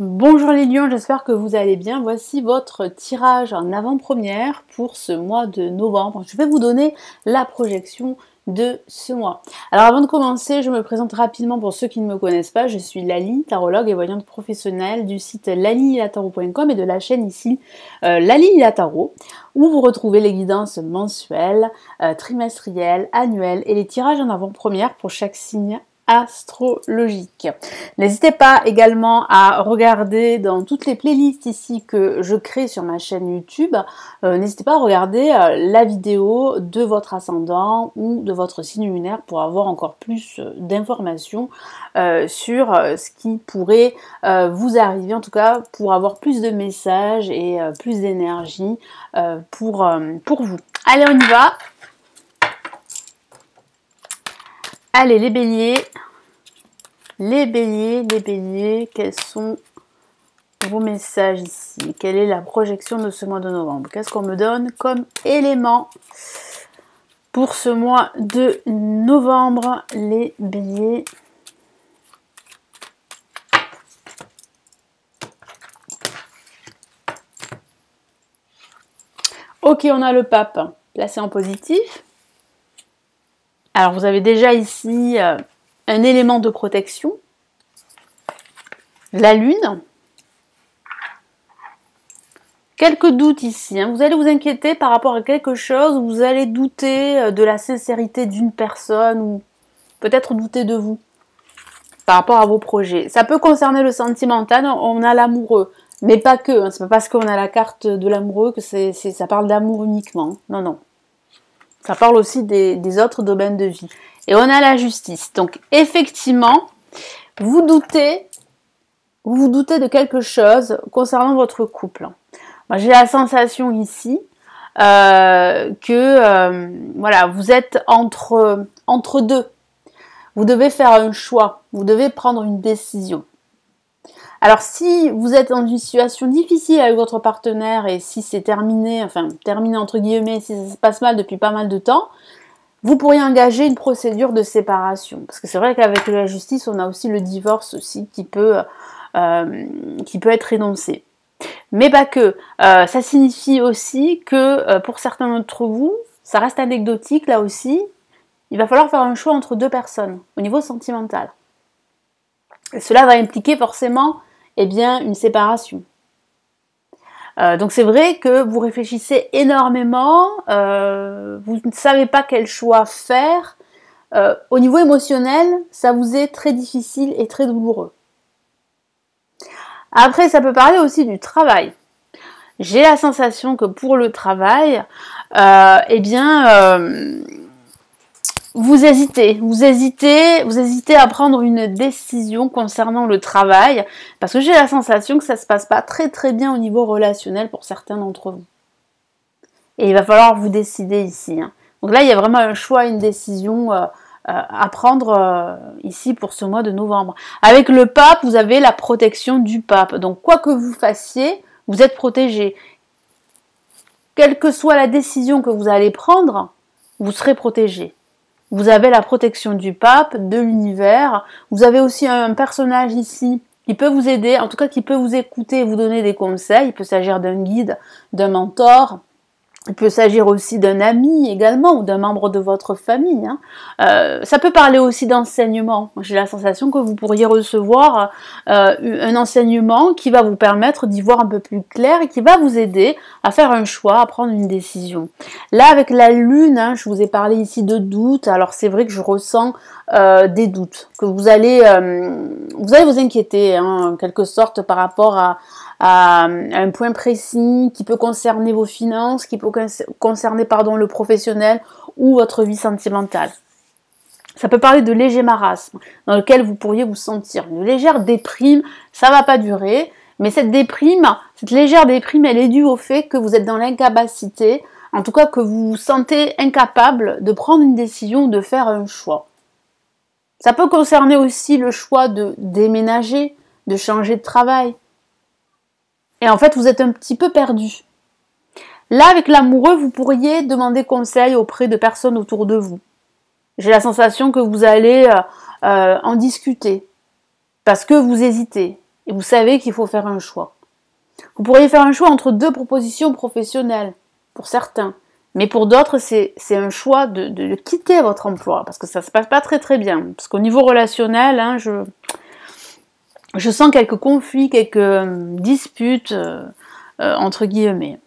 Bonjour les lions, j'espère que vous allez bien. Voici votre tirage en avant-première pour ce mois de novembre. Je vais vous donner la projection de ce mois. Alors avant de commencer, je me présente rapidement pour ceux qui ne me connaissent pas. Je suis Lali, tarologue et voyante professionnelle du site lalililatarot.com et de la chaîne ici Lali La Tarot, où vous retrouvez les guidances mensuelles, trimestrielles, annuelles et les tirages en avant-première pour chaque signe astrologique. N'hésitez pas également à regarder dans toutes les playlists ici que je crée sur ma chaîne YouTube, n'hésitez pas à regarder la vidéo de votre ascendant ou de votre signe lunaire pour avoir encore plus d'informations sur ce qui pourrait vous arriver, en tout cas pour avoir plus de messages et plus d'énergie pour vous. Allez, on y va. Allez les béliers, quels sont vos messages ici? Quelle est la projection de ce mois de novembre? Qu'est-ce qu'on me donne comme élément pour ce mois de novembre, les béliers? Ok, on a le pape placé en positif. Alors, vous avez déjà ici un élément de protection. La lune. Quelques doutes ici. Vous allez vous inquiéter par rapport à quelque chose. Vous allez douter de la sincérité d'une personne ou peut-être douter de vous par rapport à vos projets. Ça peut concerner le sentimental. On a l'amoureux. Mais pas que. C'est pas parce qu'on a la carte de l'amoureux que ça parle d'amour uniquement. Non, non. Ça parle aussi des autres domaines de vie. Et on a la justice. Donc, effectivement, vous doutez de quelque chose concernant votre couple. Moi, j'ai la sensation ici que voilà, vous êtes entre deux. Vous devez faire un choix. Vous devez prendre une décision. Alors, si vous êtes dans une situation difficile avec votre partenaire et si c'est terminé, enfin, terminé entre guillemets, si ça se passe mal depuis pas mal de temps, vous pourriez engager une procédure de séparation. Parce que c'est vrai qu'avec la justice, on a aussi le divorce aussi qui peut être énoncé. Mais pas que. Ça signifie aussi que pour certains d'entre vous, ça reste anecdotique là aussi, il va falloir faire un choix entre deux personnes au niveau sentimental. Et cela va impliquer forcément une séparation. Donc c'est vrai que vous réfléchissez énormément, vous ne savez pas quel choix faire. Au niveau émotionnel, ça vous est très difficile et très douloureux. Après, ça peut parler aussi du travail. J'ai la sensation que pour le travail, vous hésitez à prendre une décision concernant le travail, parce que j'ai la sensation que ça se passe pas très très bien au niveau relationnel pour certains d'entre vous. Et il va falloir vous décider ici. Donc là, il y a vraiment un choix, une décision à prendre ici pour ce mois de novembre. Avec le pape, vous avez la protection du pape. Donc quoi que vous fassiez, vous êtes protégé. Quelle que soit la décision que vous allez prendre, vous serez protégé. Vous avez la protection du pape, de l'univers. Vous avez aussi un personnage ici qui peut vous aider, en tout cas qui peut vous écouter et vous donner des conseils. Il peut s'agir d'un guide, d'un mentor. Il peut s'agir aussi d'un ami également ou d'un membre de votre famille. Ça peut parler aussi d'enseignement. J'ai la sensation que vous pourriez recevoir un enseignement qui va vous permettre d'y voir un peu plus clair et qui va vous aider à faire un choix, à prendre une décision. Là, avec la lune, je vous ai parlé ici de doutes. Alors c'est vrai que je ressens des doutes, que vous allez vous inquiéter en quelque sorte par rapport à un point précis qui peut concerner vos finances, qui peut concerner le professionnel ou votre vie sentimentale. Ça peut parler de léger marasme dans lequel vous pourriez vous sentir. Une légère déprime, ça va pas durer, mais cette légère déprime, elle est due au fait que vous êtes dans l'incapacité, en tout cas que vous vous sentez incapable de prendre une décision, de faire un choix. Ça peut concerner aussi le choix de déménager, de changer de travail. Et en fait, vous êtes un petit peu perdu. Là, avec l'amoureux, vous pourriez demander conseil auprès de personnes autour de vous. J'ai la sensation que vous allez en discuter parce que vous hésitez. Et vous savez qu'il faut faire un choix. Vous pourriez faire un choix entre deux propositions professionnelles, pour certains. Mais pour d'autres, c'est un choix de quitter votre emploi, parce que ça ne se passe pas très très bien. Parce qu'au niveau relationnel, hein, je sens quelques conflits, quelques disputes, entre guillemets.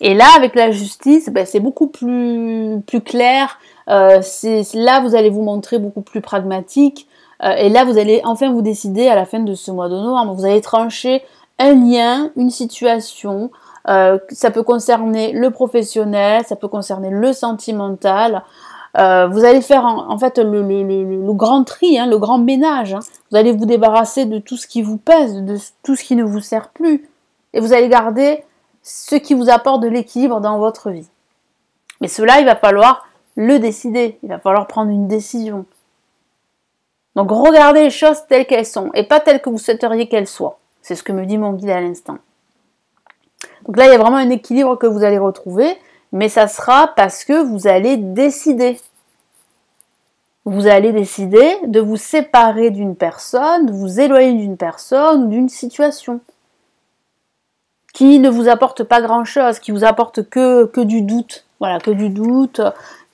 Et là, avec la justice, ben, c'est beaucoup plus clair. Là, vous allez vous montrer beaucoup plus pragmatique. Et là, vous allez enfin vous décider à la fin de ce mois de novembre. Vous allez trancher un lien, une situation. Ça peut concerner le professionnel, ça peut concerner le sentimental. Vous allez faire en fait le grand tri, hein, le grand ménage. Hein. Vous allez vous débarrasser de tout ce qui vous pèse, de tout ce qui ne vous sert plus. Et vous allez garder ce qui vous apporte de l'équilibre dans votre vie. Mais cela, il va falloir le décider. Il va falloir prendre une décision. Donc regardez les choses telles qu'elles sont et pas telles que vous souhaiteriez qu'elles soient. C'est ce que me dit mon guide à l'instant. Donc là, il y a vraiment un équilibre que vous allez retrouver, mais ça sera parce que vous allez décider. Vous allez décider de vous séparer d'une personne, de vous éloigner d'une personne ou d'une situation qui ne vous apporte pas grand-chose, qui vous apporte que du doute. Voilà, que du doute,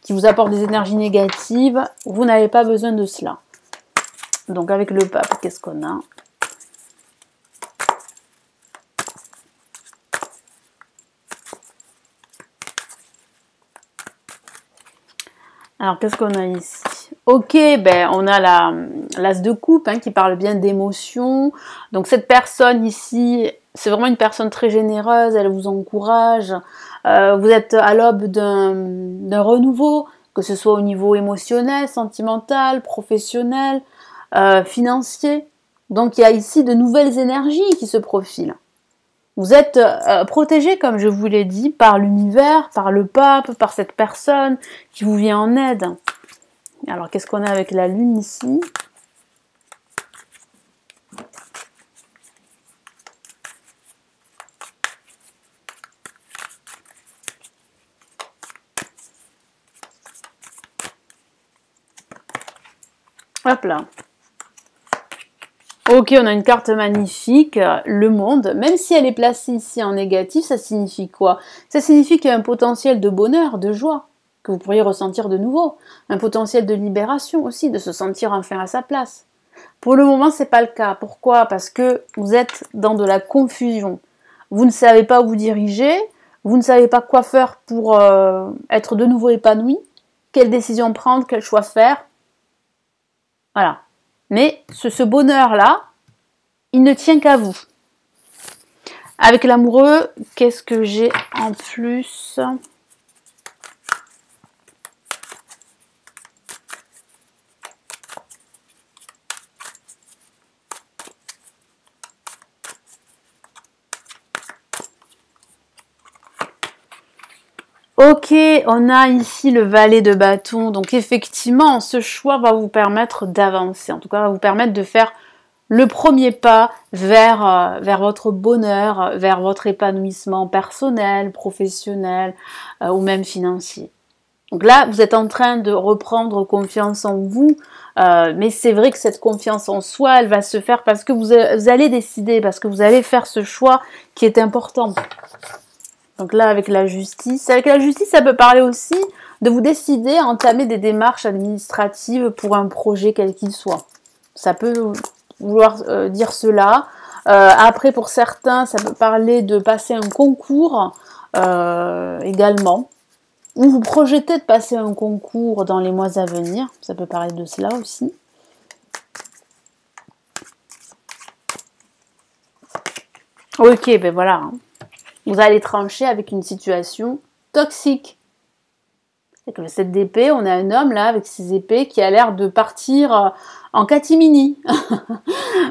qui vous apporte des énergies négatives. Vous n'avez pas besoin de cela. Donc avec le pape, qu'est-ce qu'on a ? Alors, qu'est-ce qu'on a ici? Ok, ben on a l'as de coupe hein, qui parle bien d'émotion. Donc cette personne ici, c'est vraiment une personne très généreuse, elle vous encourage. Vous êtes à l'aube d'un renouveau, que ce soit au niveau émotionnel, sentimental, professionnel, financier. Donc il y a ici de nouvelles énergies qui se profilent. Vous êtes protégé, comme je vous l'ai dit, par l'univers, par le pape, par cette personne qui vous vient en aide. Alors, qu'est-ce qu'on a avec la lune ici? Hop là. Ok, on a une carte magnifique, le monde. Même si elle est placée ici en négatif, ça signifie quoi? Ça signifie qu'il y a un potentiel de bonheur, de joie, que vous pourriez ressentir de nouveau. Un potentiel de libération aussi, de se sentir enfin à sa place. Pour le moment, c'est pas le cas. Pourquoi? Parce que vous êtes dans de la confusion. Vous ne savez pas où vous diriger, vous ne savez pas quoi faire pour être de nouveau épanoui, quelle décision prendre, quel choix faire. Voilà. Mais ce bonheur-là, il ne tient qu'à vous. Avec l'amoureux, qu'est-ce que j'ai en plus? Ok, on a ici le valet de bâton. Donc effectivement, ce choix va vous permettre d'avancer. En tout cas, va vous permettre de faire le premier pas vers votre bonheur, vers votre épanouissement personnel, professionnel ou même financier. Donc là, vous êtes en train de reprendre confiance en vous. Mais c'est vrai que cette confiance en soi, elle va se faire parce que vous allez décider, parce que vous allez faire ce choix qui est important. Donc là, avec la justice, ça peut parler aussi de vous décider à entamer des démarches administratives pour un projet quel qu'il soit. Ça peut vouloir dire cela. Après, pour certains, ça peut parler de passer un concours également. Ou vous projetez de passer un concours dans les mois à venir. Ça peut parler de cela aussi. Ok, ben voilà. Hein. Vous allez trancher avec une situation toxique. Avec le 7 d'épée, on a un homme là avec ses épées qui a l'air de partir en catimini.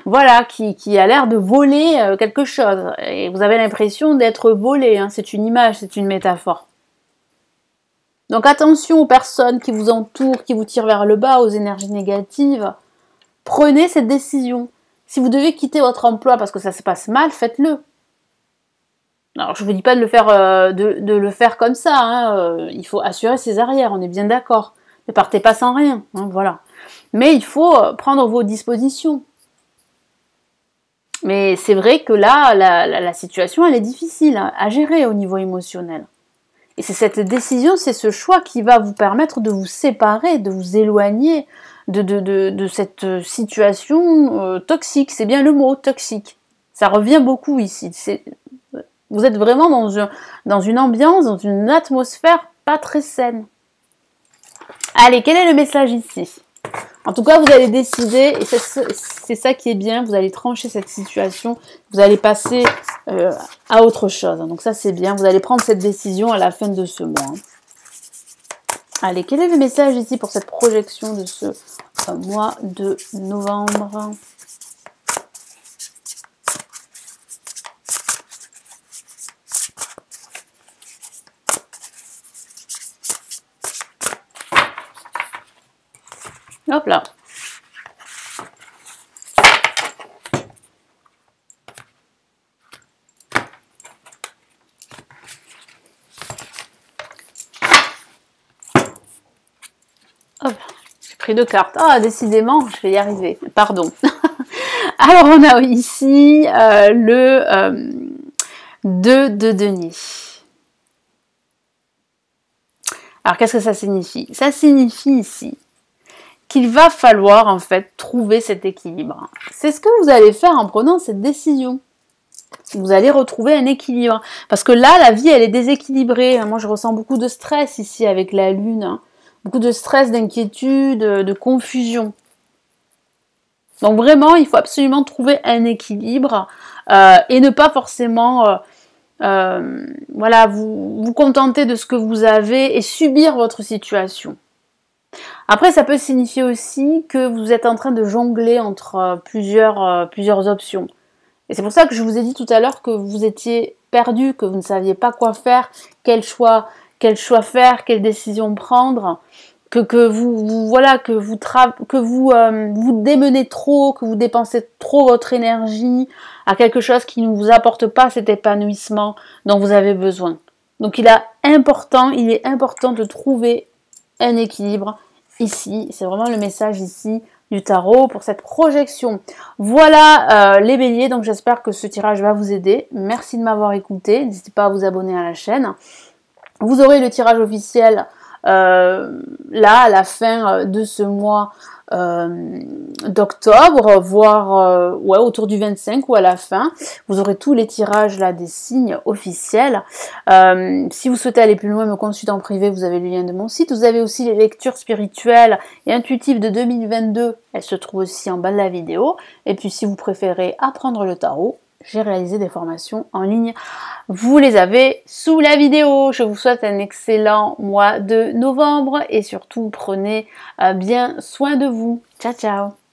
Voilà, qui a l'air de voler quelque chose. Et vous avez l'impression d'être volé. Hein. C'est une image, c'est une métaphore. Donc attention aux personnes qui vous entourent, qui vous tirent vers le bas, aux énergies négatives. Prenez cette décision. Si vous devez quitter votre emploi parce que ça se passe mal, faites-le. Alors, je ne vous dis pas de le faire comme ça. Hein. Il faut assurer ses arrières, on est bien d'accord. Ne partez pas sans rien. Hein, voilà. Mais il faut prendre vos dispositions. Mais c'est vrai que là, la situation, elle est difficile à gérer au niveau émotionnel. Et c'est cette décision, c'est ce choix qui va vous permettre de vous séparer, de vous éloigner de cette situation toxique. C'est bien le mot, toxique. Ça revient beaucoup ici. Vous êtes vraiment dans une ambiance, dans une atmosphère pas très saine. Allez, quel est le message ici? En tout cas, vous allez décider, et c'est ça qui est bien, vous allez trancher cette situation, vous allez passer à autre chose. Donc ça, c'est bien, vous allez prendre cette décision à la fin de ce mois. Allez, quel est le message ici pour cette projection de ce mois de novembre? Hop là. Hop, j'ai pris 2 cartes. Ah, décidément, je vais y arriver. Pardon. Alors, on a ici le 2 de denier. Alors, qu'est-ce que ça signifie? Ça signifie ici qu'il va falloir en fait trouver cet équilibre. C'est ce que vous allez faire en prenant cette décision. Vous allez retrouver un équilibre. Parce que là, la vie, elle est déséquilibrée. Moi, je ressens beaucoup de stress ici avec la lune. Beaucoup de stress, d'inquiétude, de confusion. Donc vraiment, il faut absolument trouver un équilibre et ne pas forcément voilà, vous contenter de ce que vous avez et subir votre situation. Après, ça peut signifier aussi que vous êtes en train de jongler entre plusieurs options. Et c'est pour ça que je vous ai dit tout à l'heure que vous étiez perdu, que vous ne saviez pas quoi faire, quel choix faire, quelle décision prendre, que vous démenez trop, que vous dépensez trop votre énergie à quelque chose qui ne vous apporte pas cet épanouissement dont vous avez besoin. Donc il est important de trouver un équilibre ici. C'est vraiment le message ici du tarot pour cette projection. Voilà les béliers, donc j'espère que ce tirage va vous aider. Merci de m'avoir écouté, n'hésitez pas à vous abonner à la chaîne. Vous aurez le tirage officiel là à la fin de ce mois d'octobre, voire autour du 25 ou à la fin. Vous aurez tous les tirages là des signes officiels. Si vous souhaitez aller plus loin, me consulter en privé, vous avez le lien de mon site. Vous avez aussi les lectures spirituelles et intuitives de 2022. Elles se trouvent aussi en bas de la vidéo. Et puis si vous préférez apprendre le tarot, j'ai réalisé des formations en ligne. Vous les avez sous la vidéo. Je vous souhaite un excellent mois de novembre et surtout prenez bien soin de vous. Ciao, ciao!